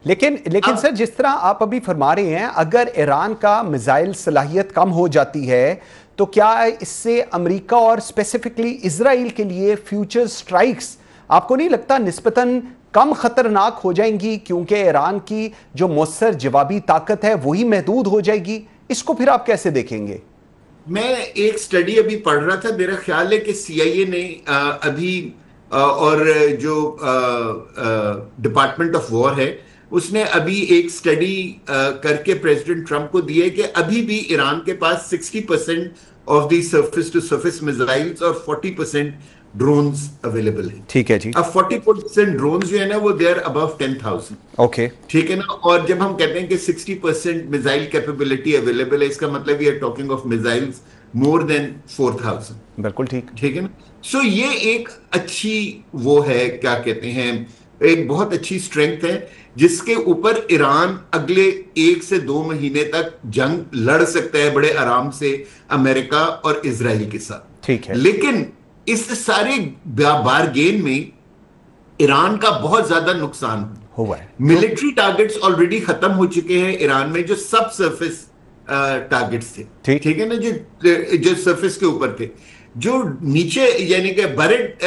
لیکن سر جس طرح آپ ابھی فرما رہے ہیں اگر ایران کا میزائل صلاحیت کم ہو جاتی ہے تو کیا اس سے امریکہ اور اسپیسیفکلی اسرائیل کے لیے فیوچر سٹرائکس آپ کو نہیں لگتا نسبتاً کم خطرناک ہو جائیں گی کیونکہ ایران کی جو مؤثر جوابی طاقت ہے وہی محدود ہو جائے گی؟ اس کو پھر آپ کیسے دیکھیں گے؟ میں ایک سٹڈی ابھی پڑھ رہا تھا، میرا خیال ہے کہ سی آئی اے نے ابھی اور جو ڈپارٹمنٹ آف وار ہے اس نے ابھی ایک سٹڈی کر کے پریزیڈنٹ ٹرمپ کو دی ہے کہ ابھی بھی ایران کے پاس 60% of the surface to surface missiles اور 40% ڈرونز اویلیبل ہیں. ٹھیک ہے جی. اب 40% ڈرونز جو ہے نا وہ دے آر ابو 10,000. اوکے ٹھیک ہے نا. اور جب ہم کہتے ہیں کہ 60% میزائل کیپیبلٹی اویلیبل ہے اس کا مطلب we are talking of missiles more than 4,000. بالکل ٹھیک. ٹھیک ہے نا. سو یہ ایک اچھی وہ ہے کیا کہتے ہیں ایک بہت اچھی اسٹرینگتھ ہے جس کے اوپر ایران اگلے 1 سے 2 مہینے تک جنگ لڑ سکتا ہے بڑے آرام سے امریکہ اور اسرائیل کے ساتھ. ٹھیک ہے. لیکن اس سارے بارگین میں ایران کا بہت زیادہ نقصان ہوا ہے. ملٹری ٹارگٹس آلریڈی ختم ہو چکے ہیں ایران میں جو سب سرفیس ٹارگٹس تھے. ٹھیک ہے نا. جو سرفیس کے اوپر تھے جو نیچے یعنی کہ برڈ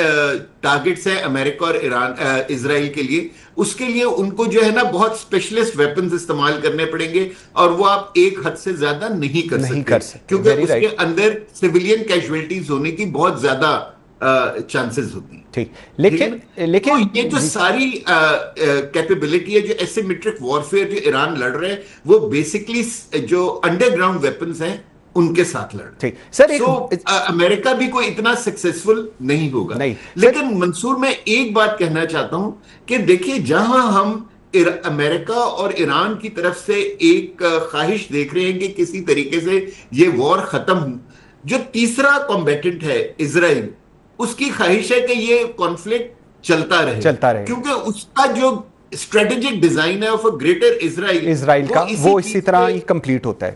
ٹارگٹس ہیں امریکہ اور ایران اسرائیل کے لیے اس کے لیے ان کو جو ہے نا بہت اسپیشلسٹ ویپنز استعمال کرنے پڑیں گے اور وہ آپ ایک حد سے زیادہ نہیں کر سکتے کیونکہ اس کے اندر سیویلین کیجویلٹیز ہونے کی بہت زیادہ چانسز ہوتی ہیں. ٹھیک. لیکن یہ جو ساری کیپیبلٹی ہے جو ایسیمیٹرک وارفیئر جو ایران لڑ رہے ہیں وہ بیسکلی جو انڈر گراؤنڈ ویپنز ہیں ان کے ساتھ لڑ. سو امریکہ بھی کوئی اتنا سکسیسفل نہیں ہوگا. لیکن منصور میں ایک بات کہنا چاہتا ہوں کہ دیکھیے جہاں ہم امریکہ اور ایران کی طرف سے ایک خواہش دیکھ رہے ہیں کہ کسی طریقے سے یہ وار ختم ہو، جو تیسرا کمبیٹنٹ ہے اسرائیل اس کی خواہش ہے کہ یہ کانفلکٹ چلتا رہے کیونکہ اس کا جو اسٹریٹجک ڈیزائن ہے آف اے گریٹر اسرائیل کا وہ اسی طرح ہی کمپلیٹ ہوتا ہے.